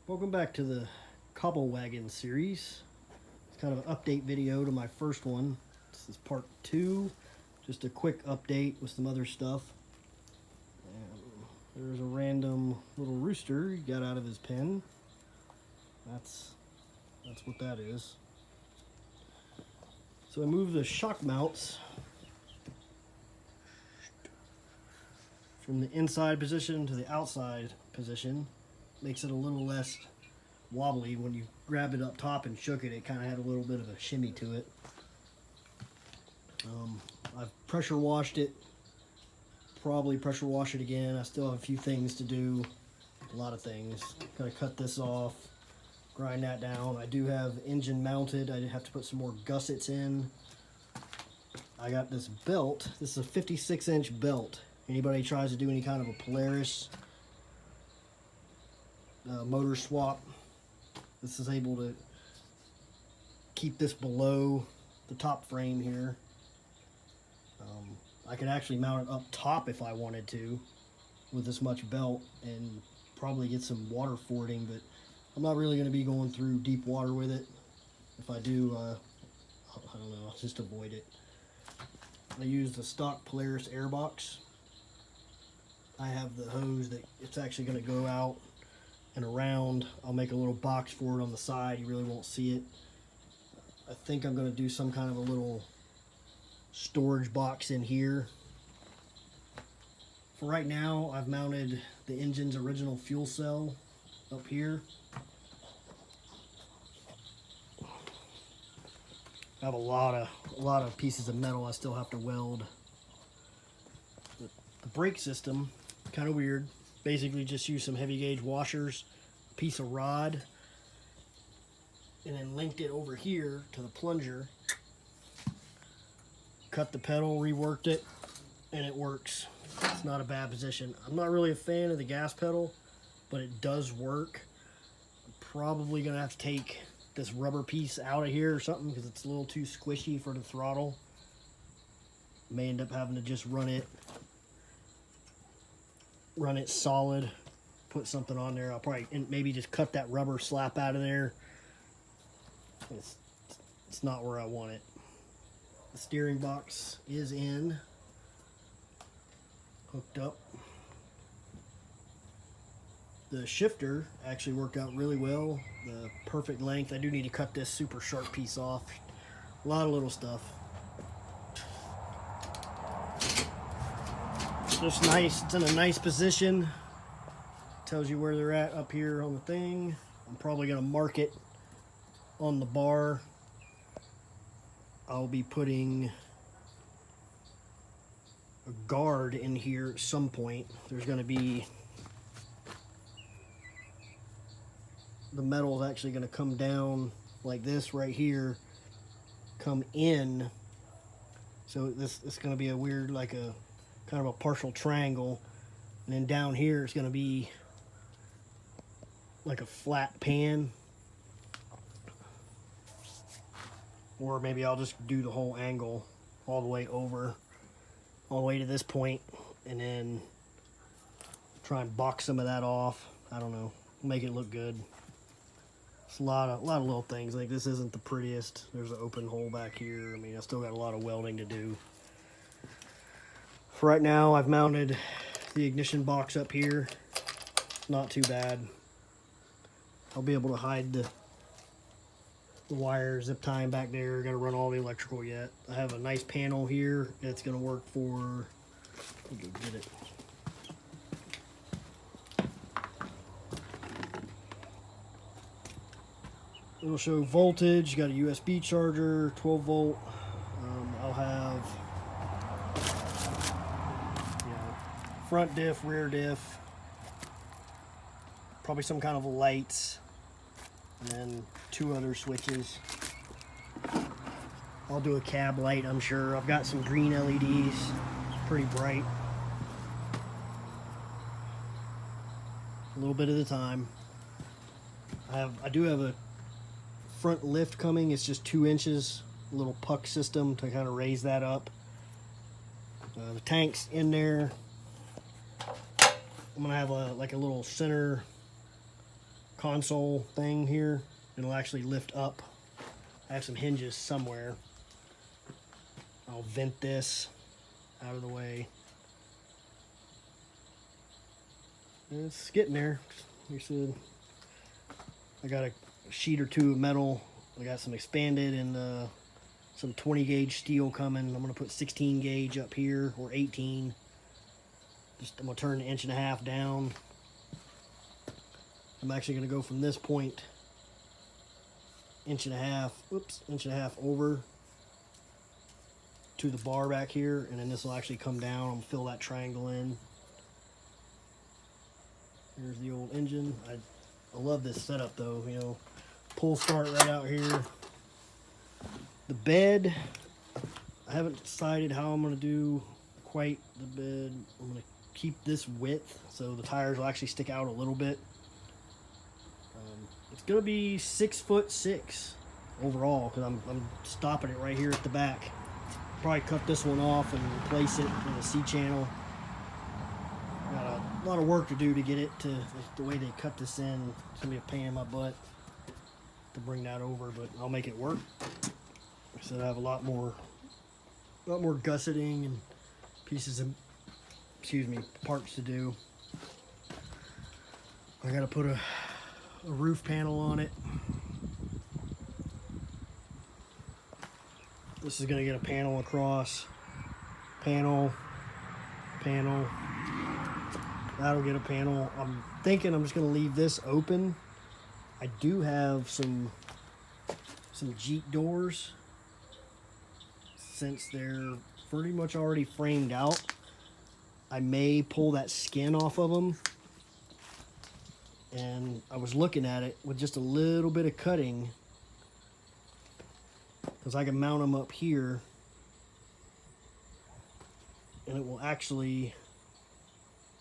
Welcome back to the kable wagon series. It's kind of an update video to my first one. This is part 2. Just a quick update with some other stuff. And there's a random little rooster he got out of his pen. That's what that is. So I moved the shock mounts from the inside position to the outside position. Makes it a little less wobbly. When you grabbed it up top and shook it, it kind of had a little bit of a shimmy to it. I've pressure washed it. Probably pressure wash it again. I still have a few things to do. A lot of things. Gotta cut this off, grind that down. I do have engine mounted. I have to put some more gussets in. I got this belt. This is a 56-inch belt. Anybody tries to do any kind of a Polaris motor swap, this is able to keep this below the top frame here. I could actually mount it up top if I wanted to with this much belt and probably get some water fording, but I'm not really going to be going through deep water with it. If I do, I don't know, I'll just avoid it. I use the stock Polaris airbox. I have the hose that it's actually going to go out and around. I'll make a little box for it on the side. You really won't see it. I think I'm going to do some kind of a little storage box in here. For right now, I've mounted the engine's original fuel cell up here. I have a lot of pieces of metal I still have to weld. The brake system, kind of weird. Basically just use some heavy gauge washers, a piece of rod, and then linked it over here to the plunger. Cut the pedal, reworked it, and it works. It's not a bad position. I'm not really a fan of the gas pedal, but it does work. I'm probably gonna have to take this rubber piece out of here or something because it's a little too squishy for the throttle. May end up having to just run it solid, put something on there. I'll probably maybe just cut that rubber slap out of there. It's not where I want it. The steering box is in, hooked up. The shifter actually worked out really well, the perfect length. I do need to cut this super sharp piece off. A lot of little stuff. Just nice, it's in a nice position. Tells you where they're at up here on the thing. I'm probably gonna mark it on the bar. I'll be putting a guard in here at some point. There's gonna be, the metal is actually gonna come down like this right here, come in. So this is gonna be a weird, like a kind of a partial triangle, and then down here it's going to be like a flat pan, or maybe I'll just do the whole angle all the way over, all the way to this point, and then try and box some of that off. I don't know, make it look good. It's a lot of little things. Like, this isn't the prettiest. There's an open hole back here. I mean, I still got a lot of welding to do. For right now, I've mounted the ignition box up here. Not too bad. I'll be able to hide the wire, zip tying back there. Gotta run all the electrical yet. I have a nice panel here that's gonna work for, I'll go get it. It'll show voltage, got a USB charger, 12 volt. I'll have front diff, rear diff, probably some kind of lights, and then 2 other switches. I'll do a cab light, I'm sure. I've got some green LEDs, pretty bright. A little bit at a time. I do have a front lift coming. It's just 2 inches, a little puck system to kind of raise that up. The tank's in there. I'm gonna have like a little center console thing here. It'll actually lift up. I have some hinges somewhere. I'll vent this out of the way. It's getting there. Like I said, I got a sheet or two of metal. I got some expanded and some 20 gauge steel coming. I'm going to put 16 gauge up here, or 18. I'm going to turn an 1.5 inches down. I'm actually going to go from this point 1.5 inches over to the bar back here, and then this will actually come down. I'm going to fill that triangle in. Here's the old engine. I love this setup though, you know, pull start right out here. The bed, I haven't decided how I'm going to do quite the bed. I'm going to keep this width so the tires will actually stick out a little bit. It's going to be 6'6" overall, because I'm stopping it right here at the back. Probably cut this one off and replace it in a C-channel. Got a lot of work to do to get it to the way they cut this in. It's going to be a pain in my butt to bring that over, but I'll make it work. Like I said, I have a lot more gusseting and pieces of, parts to do. I got to put a roof panel on it. This is going to get a panel across. Panel. That'll get a panel. I'm thinking I'm just going to leave this open. I do have some Jeep doors. Since they're pretty much already framed out, I may pull that skin off of them. And I was looking at it with just a little bit of cutting, because I can mount them up here and it will actually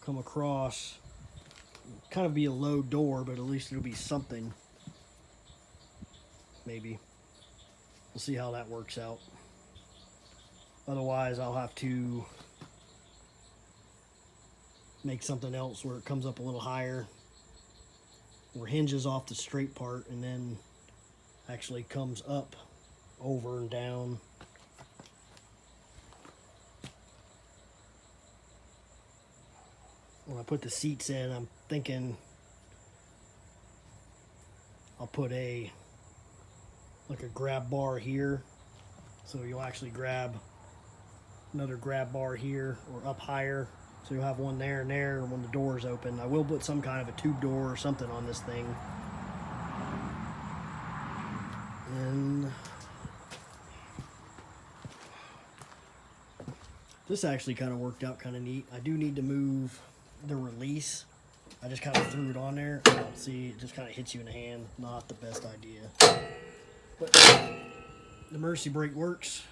come across, kind of be a low door, but at least it'll be something. Maybe. We'll see how that works out. Otherwise, I'll have to make something else where it comes up a little higher, where it hinges off the straight part and then actually comes up, over and down. When I put the seats in, I'm thinking I'll put like a grab bar here, so you'll actually grab another grab bar here or up higher, so you'll have one there and there when the door's open. I will put some kind of a tube door or something on this thing. And this actually kind of worked out kind of neat. I do need to move the release. I just kind of threw it on there. See, it just kind of hits you in the hand. Not the best idea. But the Mercy brake works.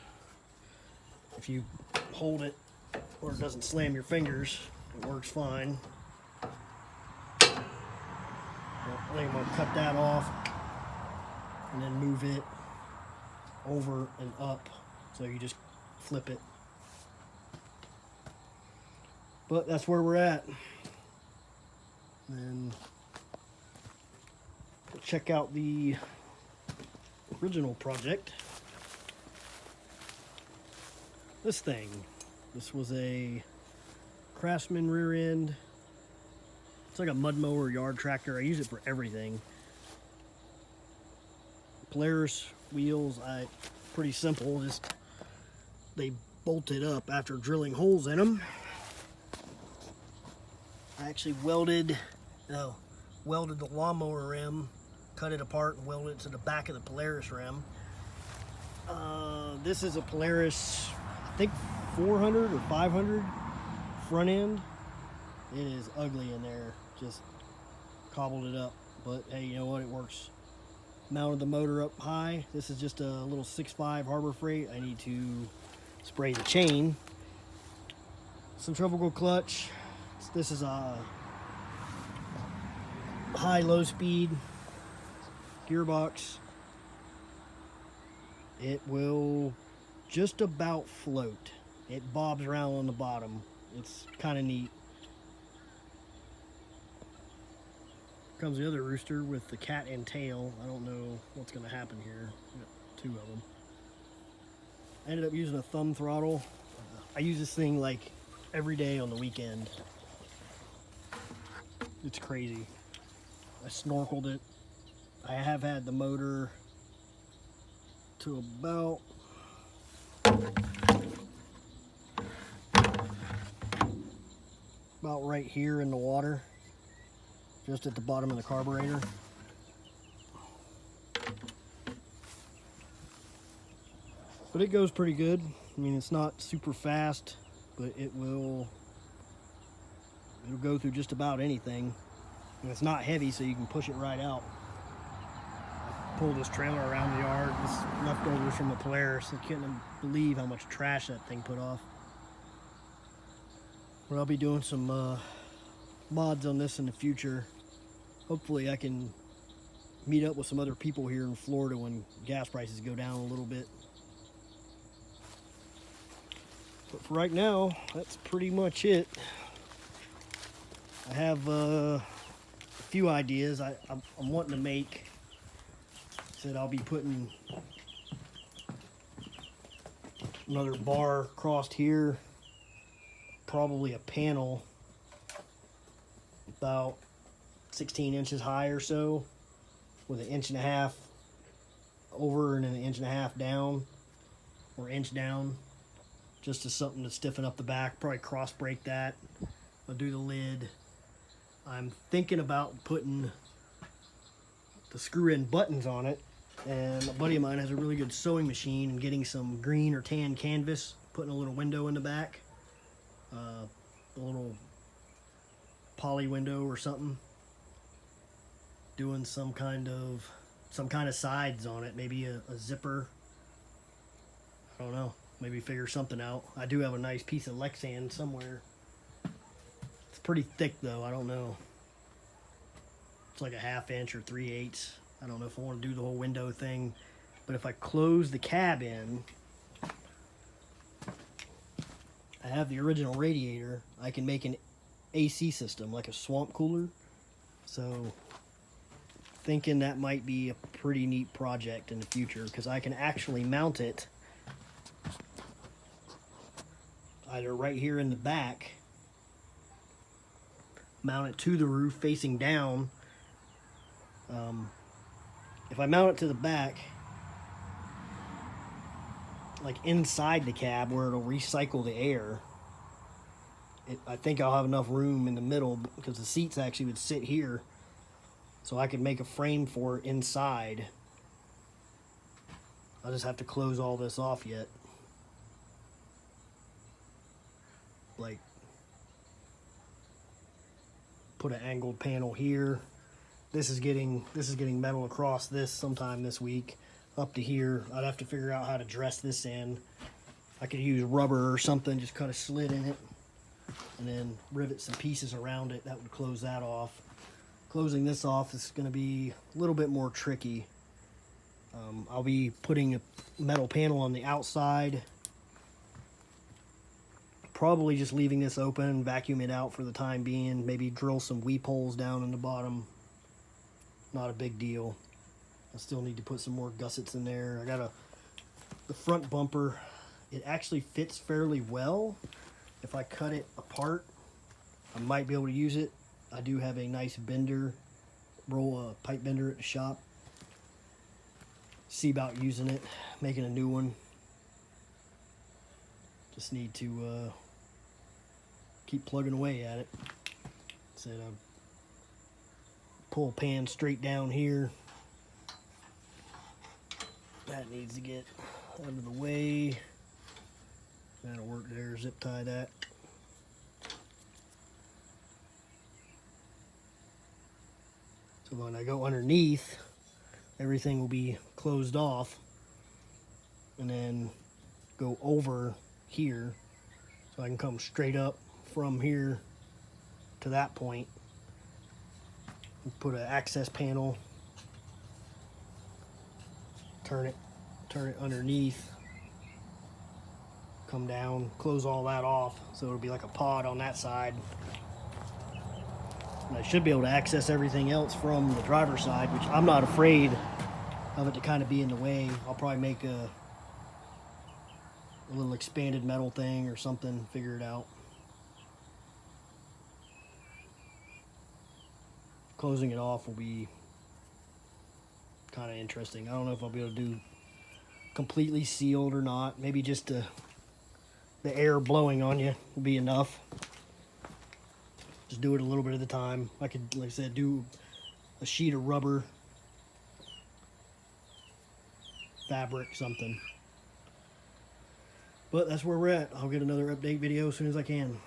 If you hold it or it doesn't slam your fingers, it works fine. Well, I think I'm going to cut that off and then move it over and up, so you just flip it. But that's where we're at. And check out the original project. This thing. This was a Craftsman rear end. It's like a mud mower, yard tractor. I use it for everything. Polaris wheels, pretty simple. Just they bolted up after drilling holes in them. I actually welded the lawnmower rim, cut it apart and welded it to the back of the Polaris rim. This is a Polaris, I think 400 or 500 front end. It is ugly in there, just cobbled it up, but hey, you know what, it works. Mounted the motor up high. This is just a little 6.5 Harbor Freight. I need to spray the chain. Centrifugal clutch. This is a high-low speed gearbox. It will just about float. It bobs around on the bottom. It's kind of neat. Comes the other rooster with the cat and tail. I don't know what's going to happen here. Got two of them. I ended up using a thumb throttle. I use this thing like every day on the weekend. It's crazy. I snorkeled it. I have had the motor to about right here in the water, just at the bottom of the carburetor. But it goes pretty good. I mean, it's not super fast, but it'll go through just about anything. And it's not heavy, so you can push it right out. I pulled this trailer around the yard. This leftovers from the Polaris. I couldn't believe how much trash that thing put off. But I'll be doing some mods on this in the future. Hopefully I can meet up with some other people here in Florida when gas prices go down a little bit. But for right now, that's pretty much it. I have a few ideas I'm wanting to make. Said I'll be putting another bar across here, probably a panel about 16 inches high or so, with 1.5 inches over and then 1.5 inches down, or inch down, just as something to stiffen up the back. Probably cross break that. I'll do the lid. I'm thinking about putting the screw-in buttons on it, and a buddy of mine has a really good sewing machine, and getting some green or tan canvas, putting a little window in the back, a little poly window or something, doing some kind of sides on it, maybe a zipper. I don't know, maybe figure something out. I do have a nice piece of Lexan somewhere. It's pretty thick though, I don't know. It's like a 1/2 inch or 3/8. I don't know if I want to do the whole window thing, but if I close the cab in, I have the original radiator. I can make an AC system, like a swamp cooler. So thinking that might be a pretty neat project in the future, because I can actually mount it either right here in the back, mount it to the roof facing down. If I mount it to the back, like inside the cab where it'll recycle the air, I think I'll have enough room in the middle, because the seats actually would sit here, so I could make a frame for it inside. I'll just have to close all this off yet. Like, put an angled panel here. This is getting metal across this sometime this week up to here. I'd have to figure out how to dress this in. I could use rubber or something, just cut a slit in it, and then rivet some pieces around it. That would close that off. Closing this off is going to be a little bit more tricky. I'll be putting a metal panel on the outside. Probably just leaving this open, vacuum it out for the time being. Maybe drill some weep holes down in the bottom. Not a big deal. I still need to put some more gussets in there. I got the front bumper. It actually fits fairly well. If I cut it apart, I might be able to use it. I do have a nice bender, roll a pipe bender at the shop. See about using it, making a new one. Just need to keep plugging away at it. Said I pull pan straight down here. That needs to get out of the way. That'll work there. Zip tie that. So when I go underneath, everything will be closed off, and then go over here, so I can come straight up from here to that point. Put an access panel, turn it underneath, come down, close all that off, so it'll be like a pod on that side. And I should be able to access everything else from the driver's side, which I'm not afraid of it to kind of be in the way. I'll probably make a little expanded metal thing or something, figure it out. Closing it off will be kind of interesting. I don't know if I'll be able to do completely sealed or not. Maybe just the air blowing on you will be enough. Just do it a little bit at a time. I could, like I said, do a sheet of rubber, fabric, something. But that's where we're at. I'll get another update video as soon as I can.